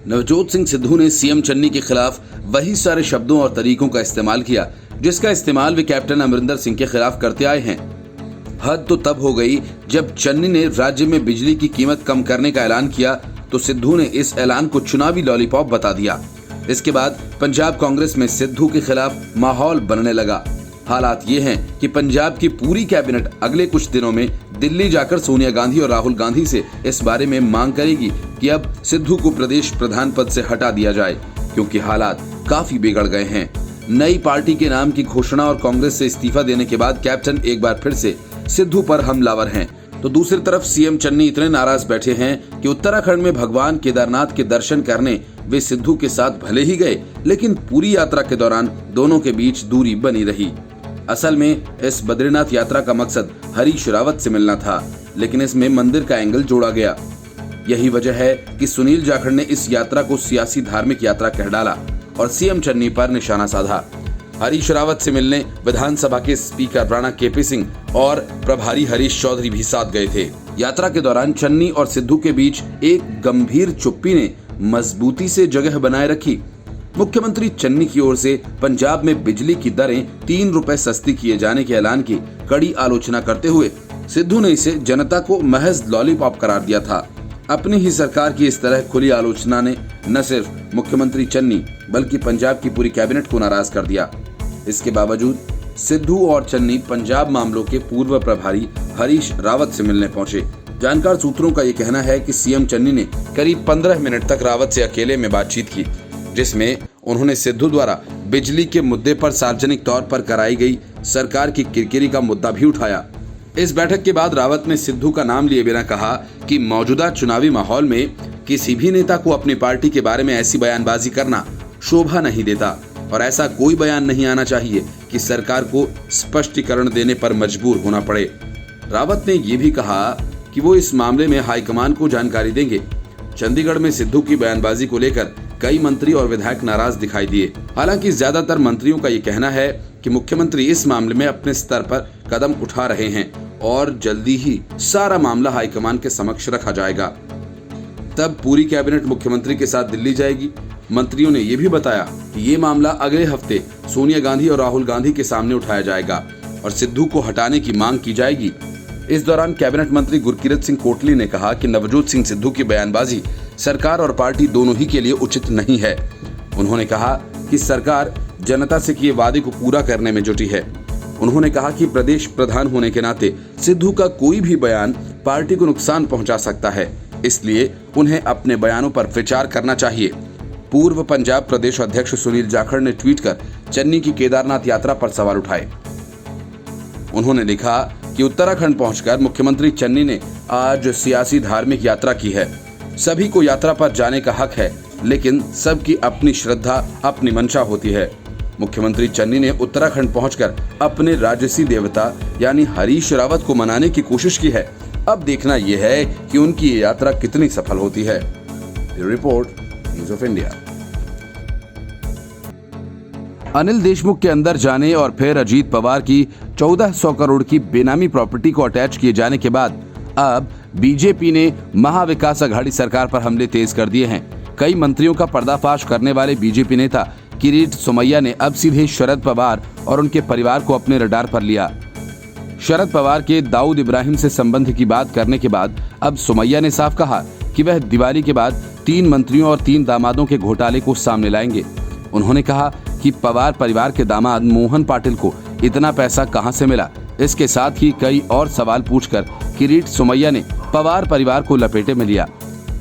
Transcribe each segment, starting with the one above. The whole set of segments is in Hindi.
नवजोत सिंह सिद्धू ने सीएम चन्नी के खिलाफ वही सारे शब्दों और तरीकों का इस्तेमाल किया जिसका इस्तेमाल वे कैप्टन अमरिंदर सिंह के खिलाफ करते आए हैं। हद तो तब हो गई जब चन्नी ने राज्य में बिजली की कीमत कम करने का ऐलान किया तो सिद्धू ने इस ऐलान को चुनावी लॉलीपॉप बता दिया। इसके बाद पंजाब कांग्रेस में सिद्धू के खिलाफ माहौल बनने लगा। हालात ये हैं कि पंजाब की पूरी कैबिनेट अगले कुछ दिनों में दिल्ली जाकर सोनिया गांधी और राहुल गांधी से इस बारे में मांग करेगी कि अब सिद्धू को प्रदेश प्रधान पद से हटा दिया जाए, क्योंकि हालात काफी बिगड़ गए हैं। नई पार्टी के नाम की घोषणा और कांग्रेस से इस्तीफा देने के बाद कैप्टन एक बार फिर से सिद्धू पर हमलावर हैं। तो दूसरी तरफ सीएम चन्नी इतने नाराज बैठे हैं कि उत्तराखंड में भगवान केदारनाथ के दर्शन करने वे सिद्धू के साथ भले ही गए, लेकिन पूरी यात्रा के दौरान दोनों के बीच दूरी बनी रही। असल में इस बद्रीनाथ यात्रा का मकसद हरीश रावत से मिलना था, लेकिन इसमें मंदिर का एंगल जोड़ा गया। यही वजह है कि सुनील जाखड़ ने इस यात्रा को सियासी धार्मिक यात्रा कह डाला और सीएम चन्नी पर निशाना साधा। हरीश रावत से मिलने विधानसभा के स्पीकर राणा केपी सिंह और प्रभारी हरीश चौधरी भी साथ गए थे। यात्रा के दौरान चन्नी और सिद्धू के बीच एक गंभीर चुप्पी ने मजबूती से जगह बनाए रखी। मुख्यमंत्री चन्नी की ओर से पंजाब में बिजली की दरें 3 रुपए सस्ती किए जाने के ऐलान की कड़ी आलोचना करते हुए सिद्धू ने इसे जनता को महज लॉलीपॉप करार दिया था। अपनी ही सरकार की इस तरह खुली आलोचना ने न सिर्फ मुख्यमंत्री चन्नी बल्कि पंजाब की पूरी कैबिनेट को नाराज कर दिया। इसके बावजूद सिद्धू और चन्नी पंजाब मामलों के पूर्व प्रभारी हरीश रावत से मिलने पहुंचे। जानकार सूत्रों का ये कहना है कि सीएम चन्नी ने करीब 15 मिनट तक रावत से अकेले में बातचीत की, जिसमें उन्होंने सिद्धू द्वारा बिजली के मुद्दे पर सार्वजनिक तौर पर कराई गई सरकार की किरकिरी का मुद्दा भी उठाया। इस बैठक के बाद रावत ने सिद्धू का नाम लिए बिना कहा कि मौजूदा चुनावी माहौल में किसी भी नेता को अपनी पार्टी के बारे में ऐसी बयानबाजी करना शोभा नहीं देता और ऐसा कोई बयान नहीं आना चाहिए कि सरकार को स्पष्टीकरण देने पर मजबूर होना पड़े। रावत ने ये भी कहा कि वो इस मामले में हाईकमान को जानकारी देंगे। चंडीगढ़ में सिद्धू की बयानबाजी को लेकर कई मंत्री और विधायक नाराज दिखाई दिए। हालांकि ज्यादातर मंत्रियों का ये कहना है कि मुख्यमंत्री इस मामले में अपने स्तर पर कदम उठा रहे हैं और जल्दी ही सारा मामला हाईकमान के समक्ष रखा जाएगा। तब पूरी कैबिनेट मुख्यमंत्री के साथ दिल्ली जाएगी। मंत्रियों ने ये भी बताया कि ये मामला अगले हफ्ते सोनिया गांधी और राहुल गांधी के सामने उठाया जाएगा और सिद्धू को हटाने की मांग की जाएगी। इस दौरान कैबिनेट मंत्री गुरकीरत सिंह कोटली ने कहा कि नवजोत सिंह सिद्धू की बयानबाजी सरकार और पार्टी दोनों ही के लिए उचित नहीं है। उन्होंने कहा कि सरकार जनता से किए वादे को पूरा करने में जुटी है। उन्होंने कहा कि प्रदेश प्रधान होने के नाते सिद्धू का कोई भी बयान पार्टी को नुकसान पहुंचा सकता है, इसलिए उन्हें अपने बयानों पर विचार करना चाहिए। पूर्व पंजाब प्रदेश अध्यक्ष सुनील जाखड़ ने ट्वीट कर चन्नी की केदारनाथ यात्रा पर सवाल उठाए। उन्होंने लिखा कि उत्तराखंड पहुंचकर मुख्यमंत्री चन्नी ने आज सियासी धार्मिक यात्रा की है। सभी को यात्रा पर जाने का हक है, लेकिन सबकी अपनी श्रद्धा, अपनी मंशा होती है। मुख्यमंत्री चन्नी ने उत्तराखंड पहुंचकर अपने राजसी देवता यानी हरीश रावत को मनाने की कोशिश की है। अब देखना यह है कि उनकी ये यात्रा कितनी सफल होती है। Report, news of India. Anil Deshmukh के अंदर जाने और फिर अजीत पवार की 1400 करोड़ की बेनामी प्रॉपर्टी को अटैच किए जाने के बाद अब बीजेपी ने महाविकास अघाड़ी सरकार पर हमले तेज कर दिए हैं। कई मंत्रियों का पर्दाफाश करने वाले बीजेपी नेता किरीट सोमैया ने अब सीधे शरद पवार और उनके परिवार को अपने रडार पर लिया। शरद पवार के दाऊद इब्राहिम से संबंध की बात करने के बाद अब सोमैया ने साफ कहा कि वह दिवाली के बाद 3 मंत्रियों और 3 दामादों के घोटाले को सामने लाएंगे। उन्होंने कहा कि पवार परिवार के दामाद मोहन पाटिल को इतना पैसा कहां से मिला। इसके साथ ही कई और सवाल पूछकर किरीट सोमैया ने पवार परिवार को लपेटे में लिया।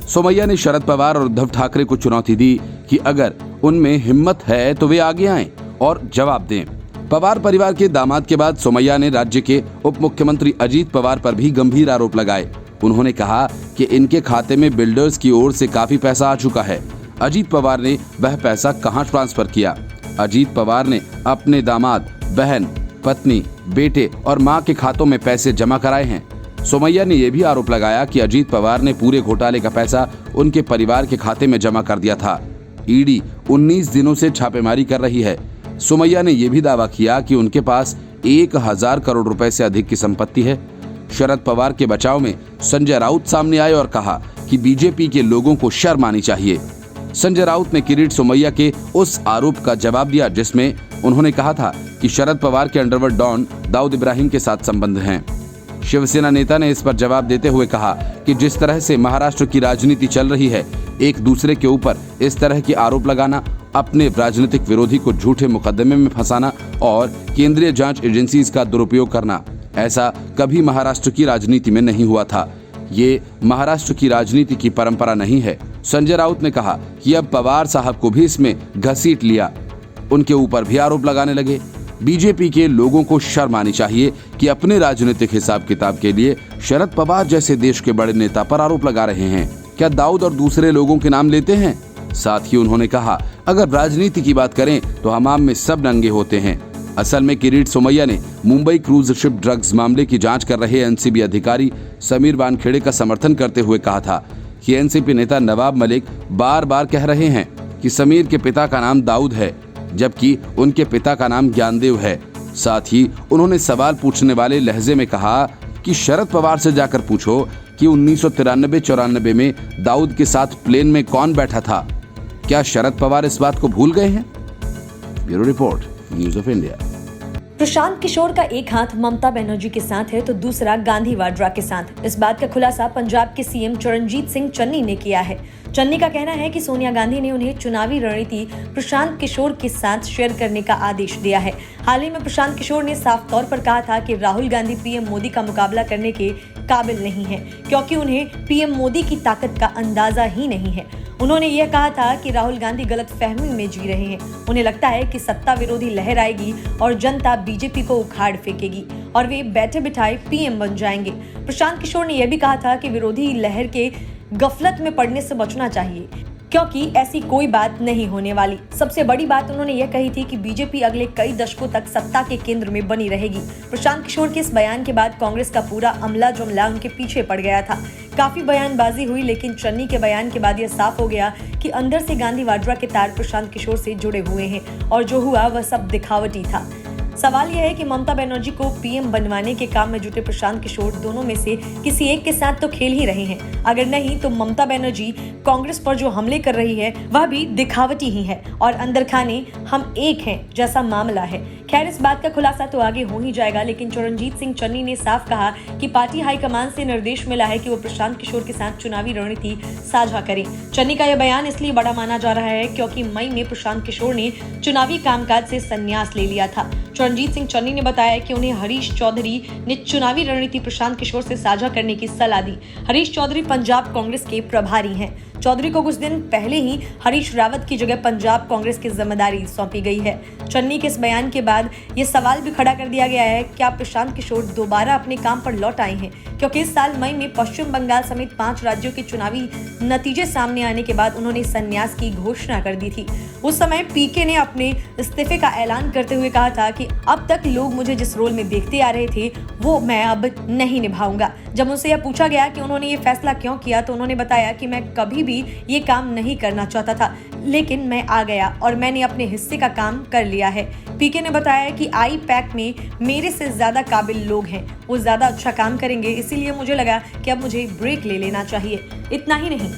सोमैया ने शरद पवार और उद्धव ठाकरे को चुनौती दी कि अगर उनमें हिम्मत है तो वे आगे आएं और जवाब दें। पवार परिवार के दामाद के बाद सोमैया ने राज्य के उप मुख्यमंत्री अजीत पवार पर भी गंभीर आरोप लगाए। उन्होंने कहा कि इनके खाते में बिल्डर्स की ओर से काफी पैसा आ चुका है। अजीत पवार ने वह पैसा कहां ट्रांसफर किया। अजीत पवार ने अपने दामाद, बहन, पत्नी, बेटे और मां के खातों में पैसे जमा कराए हैं। सोमैया ने यह भी आरोप लगाया कि अजीत पवार ने पूरे घोटाले का पैसा उनके परिवार के खाते में जमा कर दिया था। ईडी 19 दिनों से छापेमारी कर रही है। सोमैया ने यह भी दावा किया कि उनके पास 1000 करोड़ रुपए से अधिक की संपत्ति है। शरद पवार के बचाव में संजय राउत सामने आए और कहा कि बीजेपी के लोगों को शर्म आनी चाहिए। संजय राउत ने किरीट सोमैया के उस आरोप का जवाब दिया जिसमें उन्होंने कहा था कि शरद पवार के अंडरवर्ल्ड डॉन दाऊद इब्राहिम के साथ संबंध हैं। शिवसेना नेता ने इस पर जवाब देते हुए कहा कि जिस तरह से महाराष्ट्र की राजनीति चल रही है, एक दूसरे के ऊपर इस तरह की आरोप लगाना, अपने राजनीतिक विरोधी को झूठे मुकदमे में फंसाना और केंद्रीय जांच एजेंसी का दुरुपयोग करना, ऐसा कभी महाराष्ट्र की राजनीति में नहीं हुआ था। ये महाराष्ट्र की राजनीति की परंपरा नहीं है। संजय राउत ने कहा कि अब पवार साहब को भी इसमें घसीट लिया, उनके ऊपर भी आरोप लगाने लगे। बीजेपी के लोगों को शर्म आनी चाहिए कि अपने राजनीतिक हिसाब किताब के लिए शरद पवार जैसे देश के बड़े नेता पर आरोप लगा रहे हैं। क्या दाऊद और दूसरे लोगों के नाम लेते हैं? साथ ही उन्होंने कहा, अगर राजनीति की बात करें तो हमाम में सब नंगे होते हैं। असल में किरीट सोमैया ने मुंबई क्रूज शिप ड्रग्स मामले की जांच कर रहे एनसीबी अधिकारी समीर वानखेड़े का समर्थन करते हुए कहा था कि एनसीपी नेता नवाब मलिक बार बार कह रहे हैं कि समीर के पिता का नाम दाऊद है, जबकि उनके पिता का नाम ज्ञानदेव है। साथ ही उन्होंने सवाल पूछने वाले लहजे में कहा कि शरद पवार से जाकर पूछो कि 1993-94 में दाऊद के साथ प्लेन में कौन बैठा था। क्या शरद पवार इस बात को भूल गए हैं? Bureau report, news of India. Prashant Kishor का एक हाथ ममता बनर्जी के साथ है तो दूसरा गांधी वाड्रा के साथ। इस बात का खुलासा पंजाब के सीएम चरणजीत सिंह चन्नी ने किया है। चन्नी का कहना है कि सोनिया गांधी ने उन्हें चुनावी रणनीति प्रशांत किशोर के साथ शेयर करने का आदेश दिया है। हाल ही में प्रशांत किशोर ने साफ तौर पर कहा था कि राहुल गांधी पीएम मोदी का मुकाबला करने के काबिल नहीं है, क्योंकि उन्हें पीएम मोदी की ताकत का अंदाजा ही नहीं है। उन्होंने यह कहा था कि राहुल गांधी गलतफहमी में जी रहे हैं। उन्हें लगता है कि सत्ता विरोधी लहर आएगी और जनता बीजेपी को उखाड़ फेंकेगी और वे बैठे बिठाए पीएम बन जाएंगे। प्रशांत किशोर ने यह भी कहा था कि विरोधी लहर के गफलत में पड़ने से बचना चाहिए, क्योंकि ऐसी कोई बात नहीं होने वाली। सबसे बड़ी बात उन्होंने यह कही थी कि बीजेपी अगले कई दशकों तक सत्ता के केंद्र में बनी रहेगी। प्रशांत किशोर के इस बयान के बाद कांग्रेस का पूरा अमला जुमला उनके पीछे पड़ गया था। काफी बयानबाजी हुई, लेकिन चन्नी के बयान के बाद यह साफ हो गया कि अंदर से गांधी वाड्रा के तार प्रशांत किशोर से जुड़े हुए हैं और जो हुआ वह सब दिखावटी था। सवाल यह है कि ममता बनर्जी को पीएम बनवाने के काम में जुटे प्रशांत किशोर दोनों में से किसी एक के साथ तो खेल ही रहे हैं। अगर नहीं तो ममता बनर्जी कांग्रेस पर जो हमले कर रही है वह भी दिखावटी ही है और अंदर खाने हम एक हैं जैसा मामला है। खैर, इस बात का खुलासा तो आगे हो ही जाएगा, लेकिन चरणजीत सिंह चन्नी ने साफ कहा कि पार्टी हाईकमान से निर्देश मिला है कि वो प्रशांत किशोर के साथ चुनावी रणनीति साझा करें। चन्नी का यह बयान इसलिए बड़ा माना जा रहा है क्योंकि मई में प्रशांत किशोर ने चुनावी कामकाज से संन्यास ले लिया था। चरणजीत सिंह चन्नी ने बताया कि उन्हें हरीश चौधरी ने चुनावी रणनीति प्रशांत किशोर से साझा करने की सलाह दी। हरीश चौधरी पंजाब कांग्रेस के प्रभारी हैं। चौधरी को कुछ दिन पहले ही हरीश रावत की जगह पंजाब कांग्रेस की जिम्मेदारी सौंपी गई है। चन्नी के इस बयान के बाद ये सवाल भी खड़ा कर दिया गया है, क्या प्रशांत किशोर दोबारा अपने काम पर लौट आए हैं? क्योंकि इस साल मई में पश्चिम बंगाल समेत 5 राज्यों के चुनावी नतीजे सामने आने के बाद उन्होंने संन्यास की घोषणा कर दी थी। उस समय पीके ने अपने इस्तीफे का ऐलान करते हुए कहा था कि अब तक लोग मुझे जिस रोल में देखते आ रहे थे वो मैं अब नहीं निभाऊंगा। जब उनसे यह पूछा गया कि उन्होंने ये फैसला क्यों किया तो उन्होंने बताया कि मैं कभी भी ये काम नहीं करना चाहता था, लेकिन मैं आ गया और मैंने अपने हिस्से का काम कर लिया है। पीके ने बताया कि आई पैक में मेरे से ज्यादा काबिल लोग हैं, वो ज्यादा अच्छा काम करेंगे, इसीलिए मुझे लगा कि अब मुझे ब्रेक ले लेना चाहिए। इतना ही नहीं,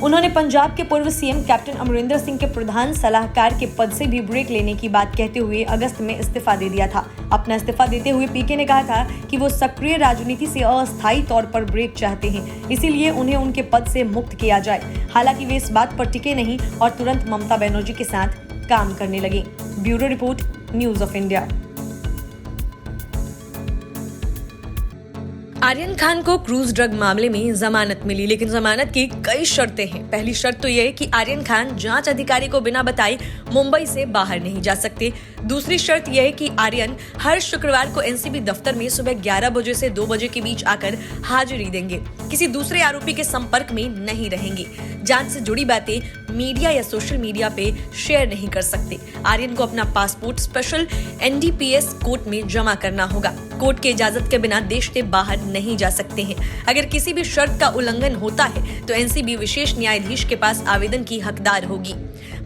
उन्होंने पंजाब के पूर्व सीएम कैप्टन अमरिंदर सिंह के प्रधान सलाहकार के पद से भी ब्रेक लेने की बात कहते हुए अगस्त में इस्तीफा दे दिया था। अपना इस्तीफा देते हुए पीके ने कहा था कि वो सक्रिय राजनीति से अस्थायी तौर पर ब्रेक चाहते हैं, इसीलिए उन्हें उनके पद से मुक्त किया जाए। हालांकि वे इस बात पर टिके नहीं और तुरंत ममता बनर्जी के साथ काम करने लगे। Bureau report, news of India. Aryan Khan को क्रूज ड्रग मामले में जमानत मिली, लेकिन जमानत की कई शर्तें हैं। पहली शर्त तो यह है कि आर्यन खान जांच अधिकारी को बिना बताए मुंबई से बाहर नहीं जा सकते। दूसरी शर्त यह है कि आर्यन हर शुक्रवार को एनसीबी दफ्तर में सुबह 11 बजे से 2 बजे के बीच आकर हाजिरी देंगे, किसी दूसरे आरोपी के संपर्क में नहीं रहेंगे, जांच से जुड़ी बातें मीडिया या सोशल मीडिया पे शेयर नहीं कर सकते। आर्यन को अपना पासपोर्ट स्पेशल एनडीपीएस कोर्ट में जमा करना होगा। कोर्ट की इजाजत के बिना देश से बाहर नहीं जा सकते हैं। अगर किसी भी शर्त का उल्लंघन होता है तो एनसीबी विशेष न्यायाधीश के पास आवेदन की हकदार होगी।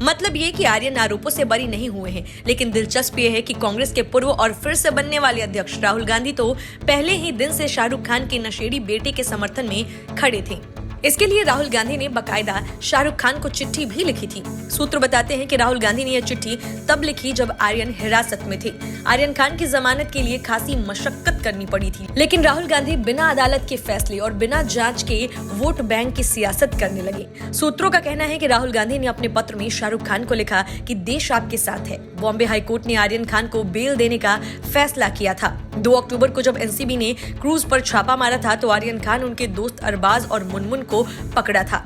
मतलब ये कि आर्यन आरोपों से बरी नहीं हुए हैं, लेकिन दिलचस्प ये है कि कांग्रेस के पूर्व और फिर से बनने वाले अध्यक्ष राहुल गांधी तो पहले ही दिन से शाहरुख खान के नशेड़ी बेटे के समर्थन में खड़े थे। इसके लिए राहुल गांधी ने बकायदा शाहरुख खान को चिट्ठी भी लिखी थी। सूत्र बताते हैं कि राहुल गांधी ने यह चिट्ठी तब लिखी जब आर्यन हिरासत में थे। आर्यन खान की जमानत के लिए खासी मशक्कत करनी पड़ी थी, लेकिन राहुल गांधी बिना अदालत के फैसले और बिना जांच के वोट बैंक की सियासत करने लगे। सूत्रों का कहना है कि राहुल गांधी ने अपने पत्र में शाहरुख खान को लिखा कि देश आपके साथ है। बॉम्बे हाईकोर्ट ने आर्यन खान को बेल देने का फैसला किया था। 2 अक्टूबर को जब एनसीबी ने क्रूज पर छापा मारा था तो आर्यन खान, उनके दोस्त अरबाज और मुनमुन को पकड़ा था।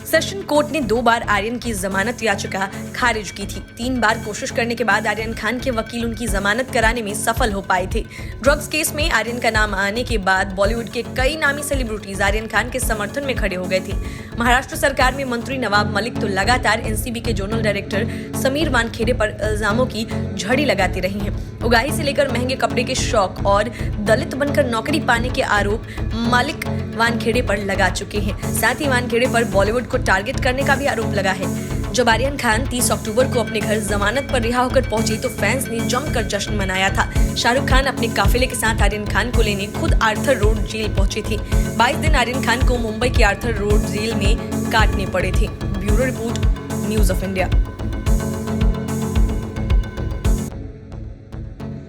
सेशन कोर्ट ने 2 बार आर्यन की जमानत याचिका खारिज की थी। 3 बार कोशिश करने के बाद आर्यन खान के वकील उनकी जमानत कराने में सफल हो पाए थे। ड्रग्स केस में आर्यन का नाम आने के बाद बॉलीवुड के कई नामी सेलिब्रिटीज आर्यन खान के समर्थन में खड़े हो गए थे। महाराष्ट्र सरकार में मंत्री नवाब मलिक तो लगातार एनसीबी के जोनल डायरेक्टर समीर वानखेड़े पर इल्जामों की झड़ी लगाती रही हैं। उगाही से लेकर महंगे कपड़े के शौक और दलित बनकर नौकरी पाने के आरोप मालिक वानखेड़े पर लगा चुके हैं। साथ ही वानखेड़े पर बॉलीवुड को टारगेट करने का भी आरोप लगा है। जब आर्यन खान 30 अक्टूबर को अपने घर जमानत पर रिहा होकर पहुंचे तो फैंस ने जमकर जश्न मनाया था। शाहरुख खान अपने काफिले के साथ आर्यन खान को लेने खुद आर्थर रोड जेल पहुंचे थे। 22 दिन आर्यन खान को मुंबई के आर्थर रोड जेल में काटने पड़े थे। Bureau report, news of India.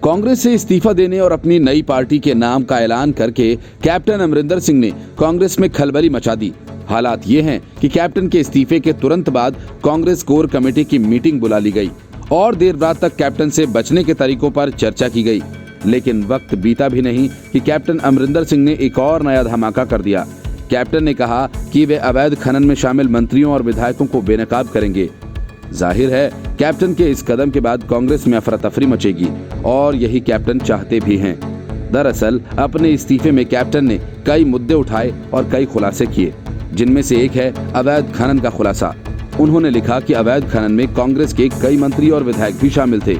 Congress से इस्तीफा देने और अपनी नई पार्टी के नाम का ऐलान करके कैप्टन अमरिंदर सिंह ने कांग्रेस में खलबली मचा दी। हालात ये हैं कि कैप्टन के इस्तीफे के तुरंत बाद कांग्रेस कोर कमेटी की मीटिंग बुला ली गई और देर रात तक कैप्टन से बचने के तरीकों पर चर्चा की गई। लेकिन वक्त बीता भी नहीं कि कैप्टन अमरिंदर सिंह ने एक और नया धमाका कर दिया। कैप्टन ने कहा कि वे अवैध खनन में शामिल मंत्रियों और विधायकों को बेनकाब करेंगे। जाहिर है कैप्टन के इस कदम के बाद कांग्रेस में अफरा तफरी मचेगी और यही कैप्टन चाहते भी हैं। दरअसल अपने इस्तीफे में कैप्टन ने कई मुद्दे उठाए और कई खुलासे किए, जिनमें से एक है अवैध खनन का खुलासा। उन्होंने लिखा कि अवैध खनन में कांग्रेस के कई मंत्री और विधायक भी शामिल थे।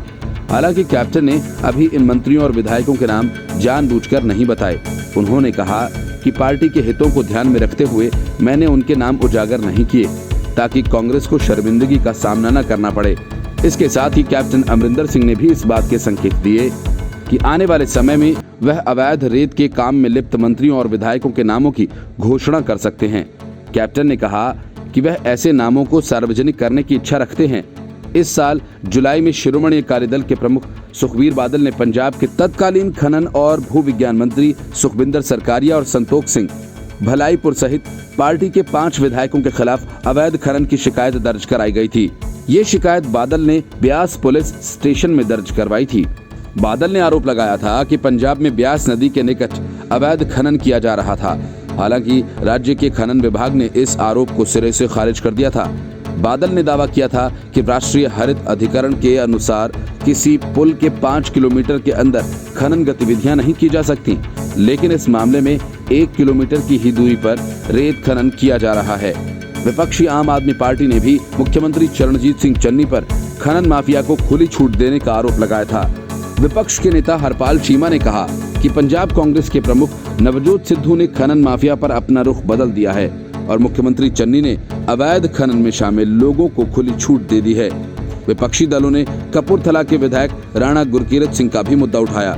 हालांकि कैप्टन ने अभी इन मंत्रियों और विधायकों के नाम जानबूझकर नहीं बताए। उन्होंने कहा कि पार्टी के हितों को ध्यान में रखते हुए मैंने उनके नाम उजागर नहीं किए ताकि कांग्रेस को शर्मिंदगी का सामना न करना पड़े। इसके साथ ही कैप्टन अमरिंदर सिंह ने भी इस बात के संकेत दिए कि आने वाले समय में वह अवैध रेत के काम में लिप्त मंत्रियों और विधायकों के नामों की घोषणा कर सकते हैं। कैप्टन ने कहा कि वह ऐसे नामों को सार्वजनिक करने की इच्छा रखते हैं। इस साल जुलाई में शिरोमणि अकाली दल के प्रमुख सुखबीर बादल ने पंजाब के तत्कालीन खनन और भू विज्ञान मंत्री सुखबिंदर सरकारिया और संतोख सिंह भलाईपुर सहित पार्टी के 5 विधायकों के खिलाफ अवैध खनन की शिकायत दर्ज कराई गई थी। ये शिकायत बादल ने ब्यास पुलिस स्टेशन में दर्ज करवाई थी। बादल ने आरोप लगाया था कि पंजाब में ब्यास नदी के निकट अवैध खनन किया जा रहा था। हालांकि राज्य के खनन विभाग ने इस आरोप को सिरे से खारिज कर दिया था। बादल ने दावा किया था कि राष्ट्रीय हरित अधिकरण के अनुसार किसी पुल के 5 किलोमीटर के अंदर खनन गतिविधियां नहीं की जा सकती, लेकिन इस मामले में 1 किलोमीटर की ही दूरी पर रेत खनन किया जा रहा है। विपक्षी आम आदमी पार्टी ने भी मुख्यमंत्री चरणजीत सिंह चन्नी पर खनन माफिया को खुली छूट देने का आरोप लगाया था। विपक्ष के नेता हरपाल चीमा ने कहा कि पंजाब कांग्रेस के प्रमुख नवजोत सिद्धू ने खनन माफिया पर अपना रुख बदल दिया है और मुख्यमंत्री चन्नी ने अवैध खनन में शामिल लोगों को खुली छूट दे दी है। विपक्षी दलों ने कपूरथला के विधायक राणा गुरकीरत सिंह का भी मुद्दा उठाया,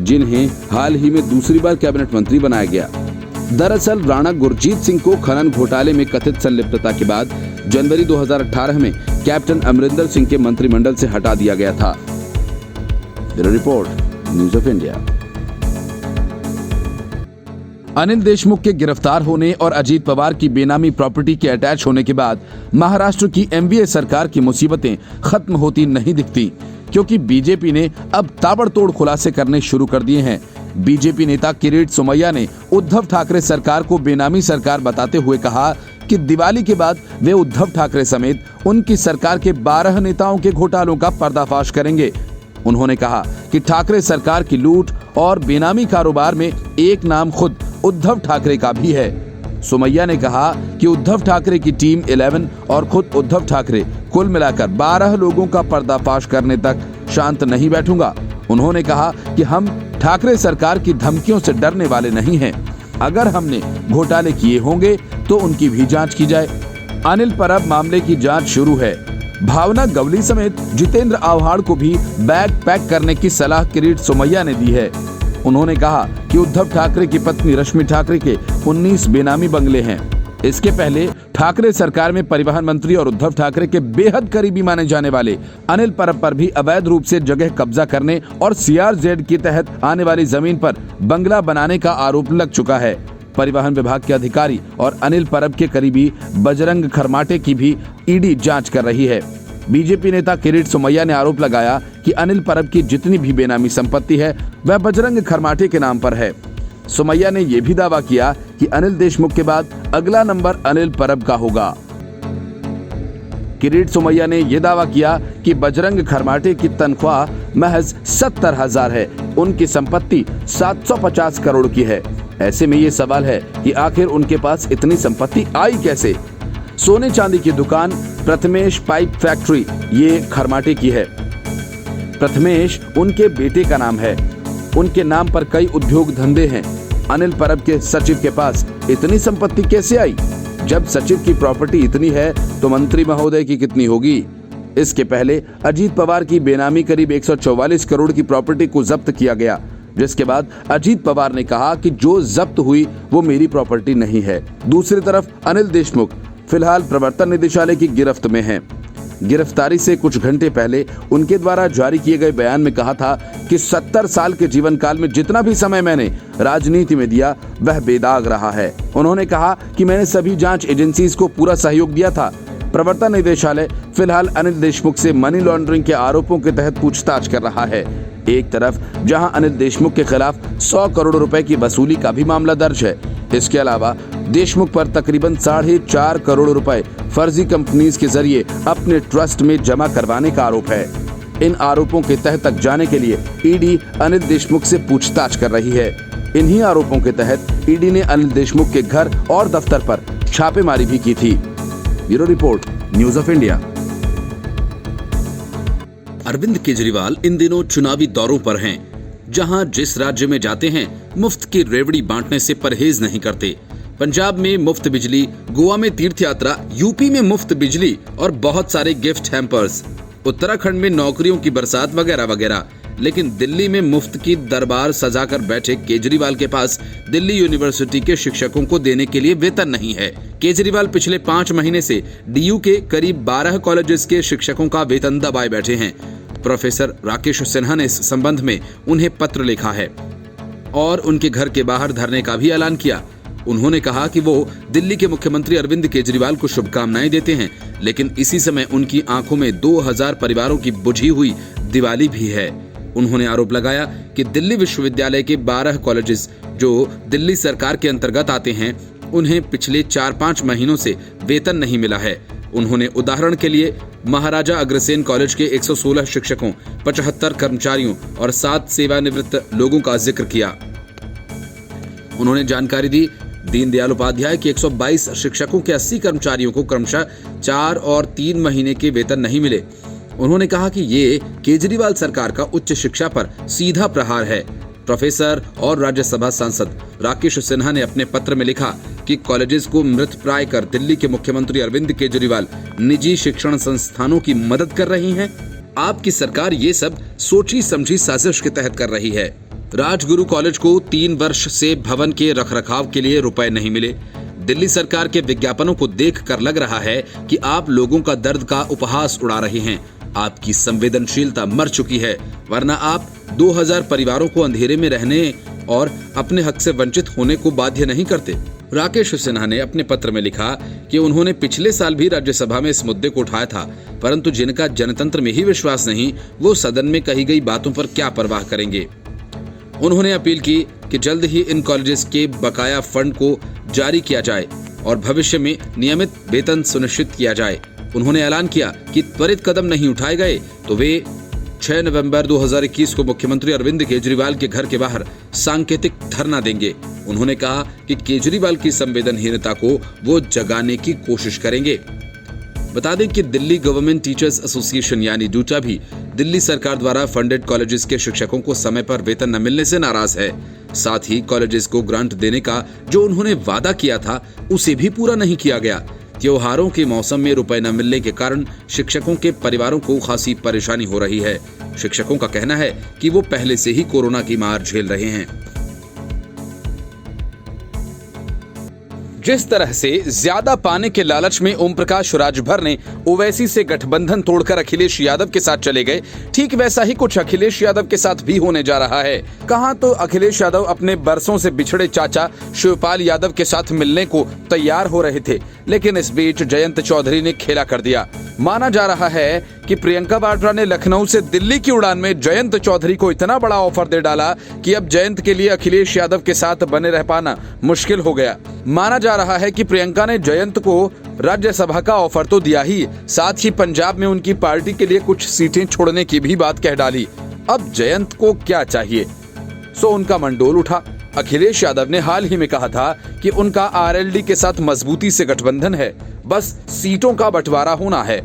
जिन्हें हाल ही में दूसरी बार कैबिनेट मंत्री बनाया गया। दरअसल राणा गुरजीत सिंह को खनन घोटाले में कथित संलिप्तता के बाद जनवरी 2018 में कैप्टन अमरिंदर सिंह के मंत्रिमंडल से हटा दिया गया था। Bureau report, news of India. Anil Deshmukh के गिरफ्तार होने और अजीत पवार की बेनामी प्रॉपर्टी के अटैच होने के बाद महाराष्ट्र की एमवीए सरकार की मुसीबतें खत्म होती नहीं दिखती, क्योंकि बीजेपी ने अब ताबड़तोड़ खुलासे करने शुरू कर दिए हैं। बीजेपी नेता किरीट सोमैया ने उद्धव ठाकरे सरकार को बेनामी सरकार बताते हुए कहा कि दिवाली के बाद वे उद्धव ठाकरे समेत उनकी सरकार के 12 नेताओं के घोटालों का पर्दाफाश करेंगे। उन्होंने कहा कि ठाकरे सरकार की लूट और बेनामी कारोबार में एक नाम खुद उद्धव ठाकरे का भी है। सोमैया ने कहा कि उद्धव ठाकरे की टीम 11 और खुद उद्धव ठाकरे कुल मिलाकर 12 लोगों का पर्दाफाश करने तक शांत नहीं बैठूंगा। उन्होंने कहा कि हम ठाकरे सरकार की धमकियों से डरने वाले नहीं हैं। अगर हमने घोटाले किए होंगे तो उनकी भी जांच की जाए। अनिल पर अब मामले की जांच शुरू है। भावना गवली समेत जितेंद्र आव्हाड को भी बैग पैक करने की सलाह किरीट सोमैया ने दी है। उन्होंने कहा कि उद्धव ठाकरे की पत्नी रश्मि ठाकरे के 19 बेनामी बंगले हैं। इसके पहले ठाकरे सरकार में परिवहन मंत्री और उद्धव ठाकरे के बेहद करीबी माने जाने वाले अनिल परब पर भी अवैध रूप से जगह कब्जा करने और CRZ के तहत आने वाली जमीन पर बंगला बनाने का आरोप लग चुका है। परिवहन विभाग के अधिकारी और अनिल परब के करीबी बजरंग खरमाटे की भी ईडी जांच कर रही है। बीजेपी नेता किरीट सोमैया ने आरोप लगाया कि अनिल परब की जितनी भी बेनामी संपत्ति है वह बजरंग खरमाटे के नाम पर है। सोमैया ने यह भी दावा किया कि अनिल देशमुख के बाद अगला नंबर अनिल परब का होगा। किरीट सोमैया ने यह दावा किया कि बजरंग खरमाटे की तनख्वाह महज 70,000 है, उनकी संपत्ति 750 करोड़ की है। ऐसे में ये सवाल है कि आखिर उनके पास इतनी संपत्ति आई कैसे। सोने चांदी की दुकान प्रथमेश पाइप फैक्ट्री ये खरमाटे की है। प्रथमेश उनके बेटे का नाम है। उनके नाम पर कई उद्योग धंधे हैं। अनिल परब के सचिव के पास इतनी संपत्ति कैसे आई? जब सचिव की प्रॉपर्टी इतनी है तो मंत्री महोदय की कितनी होगी? इसके पहले अजीत पवार की बेनामी करीब 144 करोड़ की प्रॉपर्टी को जब्त किया गया, जिसके बाद अजीत पवार ने कहा कि जो जब्त हुई वो मेरी प्रॉपर्टी नहीं है। दूसरी तरफ अनिल देशमुख फिलहाल प्रवर्तन निदेशालय की गिरफ्त में हैं। गिरफ्तारी से कुछ घंटे पहले उनके द्वारा जारी किए गए बयान में कहा था कि 70 साल के जीवन काल में जितना भी समय मैंने राजनीति में दिया वह बेदाग रहा है। उन्होंने कहा कि मैंने सभी जांच एजेंसीज को पूरा सहयोग दिया था। प्रवर्तन निदेशालय फिलहाल अनिल देशमुख से मनी लॉन्ड्रिंग के आरोपों के तहत पूछताछ कर रहा है। एक तरफ जहां अनिल देशमुख के खिलाफ 100 करोड़ रुपए की वसूली का भी मामला दर्ज है, इसके अलावा देशमुख पर तकरीबन 4.5 करोड़ रुपए फर्जी कंपनीज के जरिए अपने ट्रस्ट में जमा करवाने का आरोप है। इन आरोपों के तह तक जाने के लिए ईडी अनिल देशमुख से पूछताछ कर रही है। इन्हीं आरोपों के तहत ईडी ने अनिल देशमुख के घर और दफ्तर पर छापेमारी भी की थी। Bureau report, news of India. Arvind Kejriwal इन दिनों चुनावी दौरों पर हैं, जहां जिस राज्य में जाते हैं मुफ्त की रेवड़ी बांटने से परहेज नहीं करते। पंजाब में मुफ्त बिजली, गोवा में तीर्थ यात्रा, यूपी में मुफ्त बिजली और बहुत सारे गिफ्ट हैम्पर्स, उत्तराखंड में नौकरियों की बरसात वगैरह वगैरह। लेकिन दिल्ली में मुफ्त की दरबार सजाकर बैठे केजरीवाल के पास दिल्ली यूनिवर्सिटी के शिक्षकों को देने के लिए वेतन नहीं है। केजरीवाल पिछले 5 महीने से डीयू के करीब 12 कॉलेजेस के शिक्षकों का वेतन दबाए बैठे हैं। प्रोफेसर राकेश सिन्हा ने इस संबंध में उन्हें पत्र लिखा है और उनके घर के बाहर धरने का भी ऐलान किया। उन्होंने कहा कि वो दिल्ली के मुख्यमंत्री अरविंद केजरीवाल को शुभकामनाएं देते हैं, लेकिन इसी समय उनकी आंखों में 2000 परिवारों की बुझी हुई दिवाली भी है। उन्होंने आरोप लगाया कि दिल्ली विश्वविद्यालय के 12 कॉलेजेस जो दिल्ली सरकार के अंतर्गत आते हैं, उन्हें पिछले 4-5 महीनों से वेतन नहीं मिला है। उन्होंने उदाहरण के लिए महाराजा अग्रसेन कॉलेज के 116 शिक्षकों, 75 कर्मचारियों और 7 सेवानिवृत्त लोगों का जिक्र किया। उन्होंने जानकारी दी दीनदयाल उपाध्याय के 122 शिक्षकों के 80 कर्मचारियों को क्रमशः 4 और 3 महीने के वेतन नहीं मिले। उन्होंने कहा कि ये केजरीवाल सरकार का उच्च शिक्षा पर सीधा प्रहार है। प्रोफेसर और राज्यसभा सांसद राकेश सिन्हा ने अपने पत्र में लिखा कि कॉलेजेस को मृत प्राय कर दिल्ली के मुख्यमंत्री अरविंद केजरीवाल निजी शिक्षण संस्थानों की मदद कर रही हैं। आपकी सरकार ये सब सोची समझी साजिश के तहत कर रही है। राजगुरु कॉलेज को 3 वर्ष से भवन के रखरखाव के लिए रुपए नहीं मिले। दिल्ली सरकार के विज्ञापनों को देखकर लग रहा है कि आप लोगों का दर्द का उपहास उड़ा रहे हैं। आपकी संवेदनशीलता मर चुकी है, वरना आप 2000 परिवारों को अंधेरे में रहने और अपने हक से वंचित होने को बाध्य नहीं करते। राकेश सिन्हा ने अपने पत्र में लिखा कि उन्होंने पिछले साल भी राज्यसभा में इस मुद्दे को उठाया था, परंतु जिनका जनतंत्र में ही विश्वास नहीं, वो सदन में कही गई बातों पर क्या परवाह करेंगे। उन्होंने अपील की कि जल्द ही इन कॉलेजेस के बकाया फंड को जारी किया जाए और भविष्य में नियमित वेतन सुनिश्चित किया जाए। उन्होंने ऐलान किया कि त्वरित कदम नहीं उठाए गए तो वे 6 नवंबर 2021 को मुख्यमंत्री अरविंद केजरीवाल के घर के बाहर सांकेतिक धरना देंगे। उन्होंने कहा कि केजरीवाल की संवेदनहीनता को वो जगाने की कोशिश करेंगे। बता दें कि दिल्ली गवर्नमेंट टीचर्स एसोसिएशन यानी डूटा भी दिल्ली सरकार द्वारा फंडेड कॉलेजेस के शिक्षकों को समय पर वेतन न मिलने से नाराज है। साथ ही कॉलेजेस को ग्रांट देने का जो उन्होंने वादा किया था उसे भी पूरा नहीं किया गया। त्योहारों के मौसम में रुपए न मिलने के कारण शिक्षकों के परिवारों को खासी परेशानी हो रही है। शिक्षकों का कहना है कि वो पहले से ही कोरोना की मार झेल रहे हैं। जिस तरह से ज्यादा पाने के लालच में ओम प्रकाश राजभर ने ओवैसी से गठबंधन तोड़कर अखिलेश यादव के साथ चले गए, ठीक वैसा ही कुछ अखिलेश यादव के साथ भी होने जा रहा है। कहां तो अखिलेश यादव अपने बरसों से बिछड़े चाचा शिवपाल यादव के साथ मिलने को तैयार हो रहे थे, लेकिन इस बीच जयंत चौधरी ने खेला कर दिया। माना जा रहा है कि प्रियंका वाड्रा ने लखनऊ से दिल्ली की उड़ान में जयंत चौधरी को इतना बड़ा ऑफर दे डाला कि अब जयंत के लिए अखिलेश यादव के साथ बने रह पाना मुश्किल हो गया। माना जा रहा है कि प्रियंका ने जयंत को राज्यसभा का ऑफर तो दिया ही, साथ ही पंजाब में उनकी पार्टी के लिए कुछ सीटें छोड़ने की भी बात कह डाली। अब जयंत को क्या चाहिए, सो उनका मंडोल उठा। अखिलेश यादव ने हाल ही में कहा था कि उनका आरएलडी के साथ मजबूती से गठबंधन है, बस सीटों का बंटवारा होना है।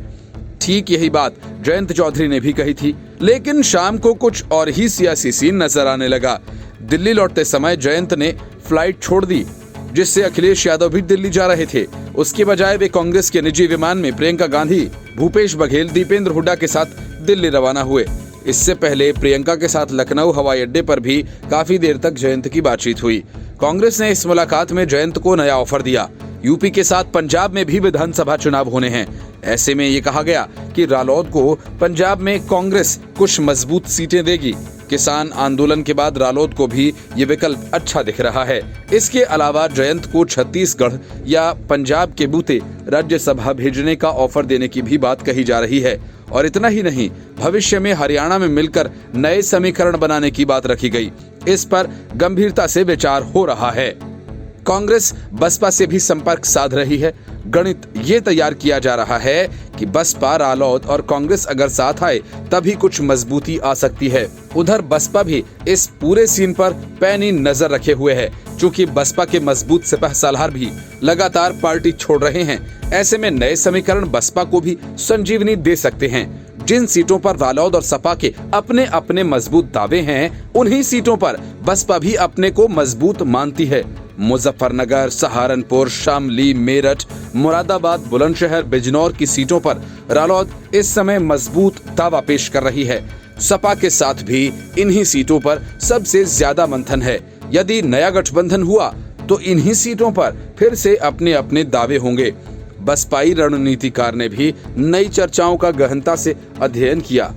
ठीक यही बात जयंत चौधरी ने भी कही थी, लेकिन शाम को कुछ और ही सियासी सीन नजर आने लगा। दिल्ली लौटते समय जयंत ने फ्लाइट छोड़ दी, जिससे अखिलेश यादव भी दिल्ली जा रहे थे। उसके बजाय वे कांग्रेस के निजी विमान में प्रियंका गांधी, भूपेश बघेल, दीपेंद्र हुड्डा के साथ दिल्ली रवाना हुए। इससे पहले प्रियंका के साथ लखनऊ हवाई अड्डे पर भी काफी देर तक जयंत की बातचीत हुई। कांग्रेस ने इस मुलाकात में जयंत को नया ऑफर दिया। यूपी के साथ पंजाब में भी विधानसभा चुनाव होने हैं। ऐसे में ये कहा गया कि रालोद को पंजाब में कांग्रेस कुछ मजबूत सीटें देगी। किसान आंदोलन के बाद रालोद को भी ये विकल्प अच्छा दिख रहा है। इसके अलावा जयंत को छत्तीसगढ़ या पंजाब के बूते राज्यसभा भेजने का ऑफर देने की भी बात कही जा रही है। और इतना ही नहीं, भविष्य में हरियाणा में मिलकर नए समीकरण बनाने की बात रखी गई। इस पर गंभीरता से विचार हो रहा है। कांग्रेस बसपा से भी संपर्क साध रही है। गणित ये तैयार किया जा रहा है कि बसपा, रालोद और कांग्रेस अगर साथ आए तभी कुछ मजबूती आ सकती है। उधर बसपा भी इस पूरे सीन पर पैनी नजर रखे हुए है, क्योंकि बसपा के मजबूत सिपह सालार भी लगातार पार्टी छोड़ रहे हैं। ऐसे में नए समीकरण बसपा को भी संजीवनी दे सकते हैं। जिन सीटों पर रालोद और सपा के अपने अपने मजबूत दावे हैं, उन्हीं सीटों पर बसपा भी अपने को मजबूत मानती है। मुजफ्फरनगर, सहारनपुर, शामली, मेरठ, मुरादाबाद, बुलंदशहर, बिजनौर की सीटों पर रालोद इस समय मजबूत दावा पेश कर रही है। सपा के साथ भी इन्हीं सीटों पर सबसे ज्यादा मंथन है। यदि नया गठबंधन हुआ तो इन्हीं सीटों पर फिर से अपने अपने दावे होंगे। बसपाई रणनीतिकार ने भी नई चर्चाओं का गहनता से अध्ययन किया।